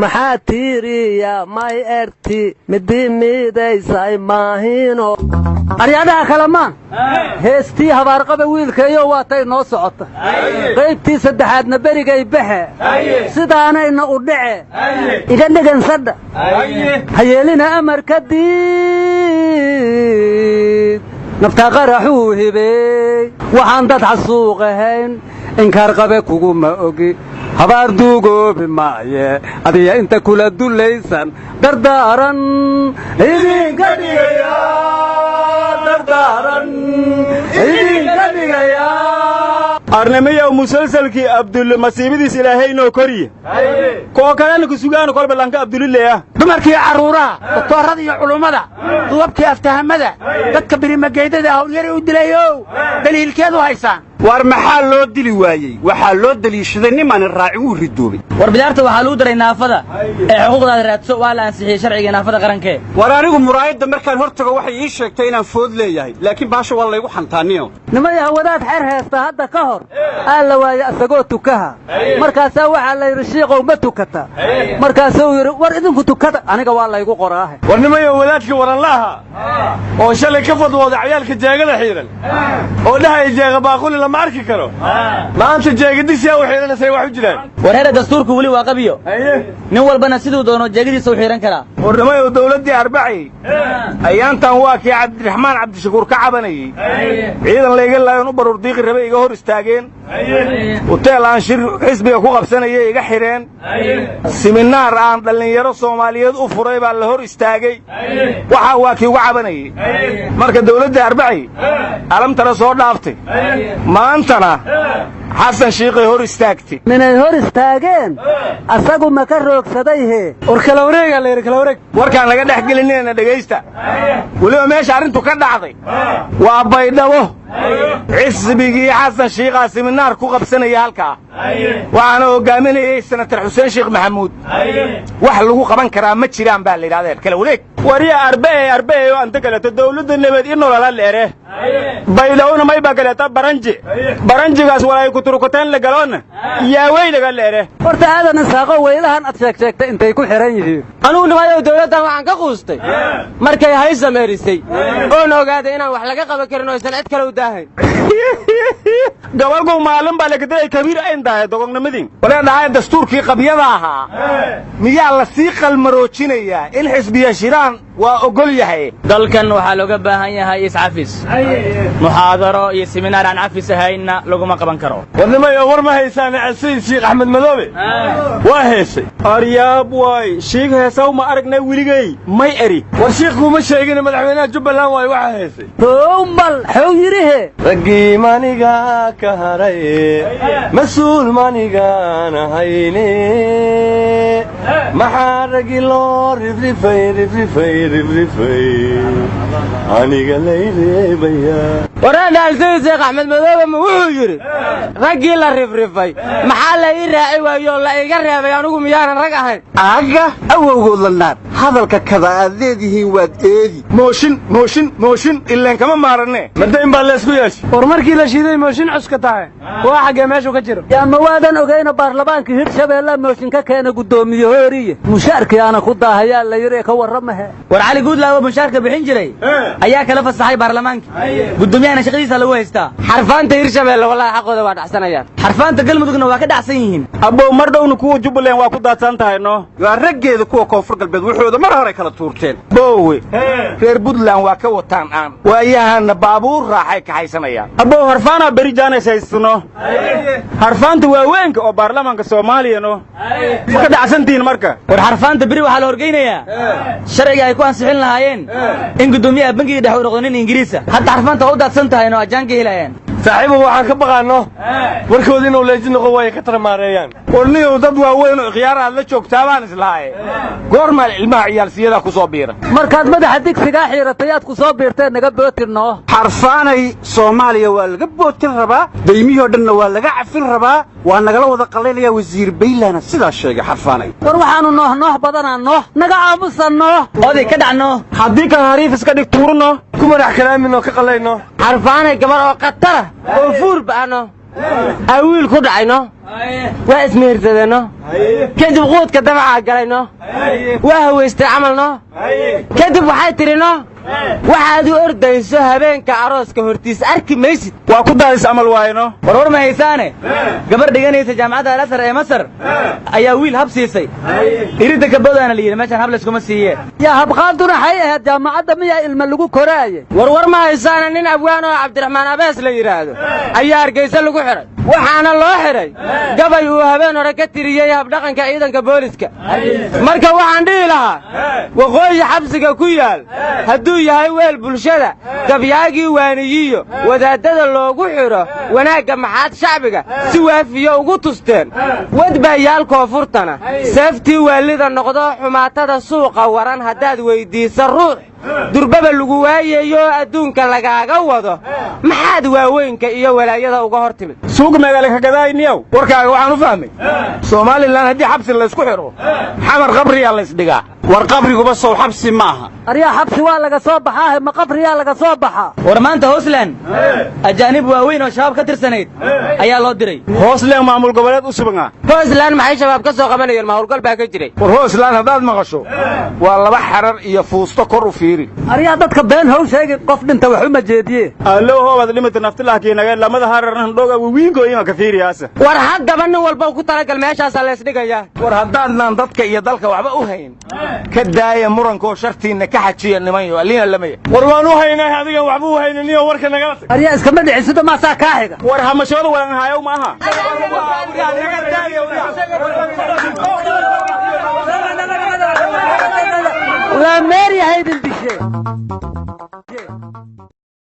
maxaa tiiriya may erti midii miidaysay maahino aryadaha kalamaan heestii habaarqaba wiilkayo waatay noo socota qaybtii saddexaadna berigay baxe sidaanayna u dhace iga dhegansadha hayeelina amar kadib naftaa qaraxuu hibeey waxaan dad xasuuq ahayn inkaar qabe kuguma ogi habaar duugoobi maaye adiya inta kula dulaysan dardaaran idinka dhigaya arnamayow musalsalkii abdulle masiibadiis ilaahaynoo koriye koo kalena ku sugaano kolba lanka abdulileah dumarkii carruuraha doktoorada iyo culummada duwabkii aftahamada dadka birimageydada hawlyari u dilayow daliilkeedu haysaan war maxaa loo dili waayey waxaa loo daliishaday niman raaci uu ridoobay war bidaarta waxaa lagu daray naafada ee xuquuqdaada raadso waa la ansixiyey sharciga naafada qarankee war anigu muraayadda markaan hortago waxay ii sheegtay inaan food leeyahay laakiin baasha waa laygu xantaaniyo nimayaha wadaad xeer heesta hadda ka hor aa la waaye asagoo tukaha markaasaa waxaa la yidhi shiiqow ma tukata markaasuu yidhi war idinku tukada aniga waa laygu qoraahe war nimayo wadaadkii waranlaaha oo shalay ka fadwooda cayaalka jeegada xiiran oo dhahaya jeega baaquli lama arki karo maanta jeegadiisa u xiiranasay wax u jiraan war heer dastuurku weli waa qabiyo nin walbana siduu doono jeegadiisa u xiiran karaa war nimayo dawladdii arbacay ayaantan waa kii cabdiraxmaan cabdishakuur ka cabanayey ciidan layga laayon u baruur diiqi rabay iga hor istaageen huteel aan shir xisbiga ku qabsanayay iga xidheen siminaar aan dhallinyaro soomaaliyeed u furay baa la hor istaagay waxaa waa kii uga cabanayey marka dawladdii arbacay alamtana soo dhaaftay maantana xasan shiiqay hor istaagtay minay hor istaageen asagu ma ka roogsaday hee war kala wareegaa layidhi kala wareeg warkaan laga dhex gelinayna dhegaysta weliba meesha arrintu ka dhacday waa baydhabo xisbigii xasan shiiqaa siminaar ku qabsanaya halkaa waxaana hogaaminayay senatar xuseen sheekh maxamuud wax lagu qaban karaa ma jiraan baa la yidhahdeen kala wareeg wariya arbee oo anta kaleeto dawladda nabad i nolola leere baydhawona mayba kaleeta baranjigaas walay kuturukuteen la galoonna yaaweynaga leere horta aadan isaaqo weylahan ad sheegtay intay ku xiran yihiin anugu nimayow dawladdan waxaan ka quustay markay hay sameerisay oon ogaaday inaan wax laga qaban karin oo aysan cid kale u daahayn gobolku maalin baa lagaday kabiir ayn dahay dogognimadiin walaa dhahay dastuurkii qabyada ahaa miyaa la sii qalmaroojinayaa in xisbiya shiraan waa ogol yahay dalkan waxaa looga baahan yahay iscafis muxaadaro iyo siminaar aan cafis ahaynna laguma qaban karo warnimayo war ma haysaan sayid shiikh axmed madoobe waa heesay aryaab waay shiikh heesaw ma aragnay weligay may eri war shiikhkuuma sheegin madaxweynaha jubbaland waay waxaa heesay mal xuu yidhihe raggii maniga ka haray mas-uul manigaan ahayne maxaa raggi loo rifrifay aniga layreebaya waraadhaal sayid sheekh axmed madoobe ma wuxuu yidhi raggii la rifrifay maxaa la ii raaci waayo la iga reebay anugu miyaanan rag ahayn aga awowgood ladnaad hadalka kada aad leedihiin waad eedi mooshin ileen kama maaranne madayn baa laysku yeeshay war markii la shiiday mooshin cuska tahay waa xaggee meeshu ka jiro yaa ma waadan ogayna baarlamaankii hirshabeelle mooshin ka keena guddoomiye hooriye mushaarkii aana ku daahayaa la yidhi ka warramahe war cali guudlaawo mushaarka bixin jiray ayaa kala fasaxay baarlamaankii guddoomiyahana shaqadiisa lagu haystaa xarfaanta hirshabeelle wallahi xaqooda waa dhacsanayaan xarfaanta galmudugna waa ka dhacsan yihiin abbow mar dhowna kuwa jubbaland waa ku daadsan tahay no waa raggeeda kuwa koonfur galbeed wuxuuda mar hore kala tuurteen boowe reer buntland waa ka wataan aan waayahana baabuur raaxay ka haysanayaan abbow harfaanaa beri jaanis haysano harfaanta waaweynka oo baarlamaanka soomaaliya no ma ka dhacsantihiin marka war xarfaanta beri waxaa la horgeynayaa sharciga ay ku ansixin lahaayeen in guddoomiyaha bangiga dhex u noqdo nin ingiriisa hadda xarfaanta waa u daadsan tahay oo ajaanka helayaan saaxiibo waxaan ka baqaano warkooda inuu leeji noqon waayo ka taramaareeyaan warniyow dad waaweyn oo khiyaara aad la joogtaa baan islaaye goormaal ilmaha ciyaalsiyadaa ku soo biira markaad madaxa digsigaa xiiratay aad ku soo biirteen naga bootirno xarfaanay soomaaliya waa laga bootin rabaa daymihii oo dhanna waa laga cafin rabaa waa nagala wada qallaynaya wasiir baylana sidaa sheegay xarfaanay war waxaanu nooh badanaa naga aamusanno oday ka dhacno haddii kan hariif iska dhig tuurno ku madax kalaaminno ka qallayno xarfaanay gabar oo qatara oo fuur ba'ano awiil ku dhacayno waa ismehersadeenno kadib quudka dabacaa galayno waa hawaystay camalno kadib waxay tidhino waxaad u ordayso habeenka arooska hortiis arki maysid waa ku daadis amal waayno war ma haysaane gabar dhiganaysa jaamacadda al-asar ee masar ayaa wiil hab siisay iridda gabdhoodaana la yidhi meeshaan hab layskuma siiyeen yaa habqaantuna waxay ahayd jaamacadda miyaa ilma lagu koraaye war ma haysaane nin abwaan oo cabdiraxmaan abees la yidhaahdo ayaa hargaysa lagu xidhay waxaana loo xidhay gabay uu habeen hore ka tiriyey habdhaqanka ciidanka booliska marka waxaan dhihi lahaa waqooyi xabsiga ku yaal hadduu yahay weel bulshada gabyaagii waaniyiyo wadaadada loogu xidho wanaagga maxaad shacbiga si waafiyo ugu tusteen wadbaayaal koonfurtana seeftii waalida noqdo xumaatada suuqa waran haddaad weyddiisa ruux durbaba lagu waayayo adduunka lagaaga wado maxaad waaweynka iyo walaayada uga hor timid suuq magaala ka gadaayniyow warkaaga waxaan u fahmay Soomaaliland haddii xabsi la isku xiro xamar qabriya la isdhigaa war qabriguba soo xabsi maaha aryaa xabsi waa laga soo baxaa ma qabriyaa laga soo baxaa war maanta Hoosland ajaanib waaweyn oo shabaab ka tirsanayd ayaa loo diray Hoosland maamul goboleed u sugan Hoosland maxay shabaab ka soo qabanayeen hawlgal baa ka jiray war Hoosland haddaad maqasho waa laba xarar iyo fuusto kor u fiiri aryaa dadka been haw sheegay qof dhinta wax uma jeediye allo hoobad limada naftilaha keenaga lamada hararna dhoga wiingo ima ka fiiriyaasa war haddaba nin walba ku talagal meeshaas la isdhigaya war haddaadnaan dadka iyo dalka waxba u hayn ka daaya muranko shartiina ka xajiya nimanyo alina lamaya war waan u haynay adiga waxba u haynaniyo warka naga aryaa iska ma dhicisido ma saa ka xiga war hamashooda waan hayo ma aha la meeri haydin dishe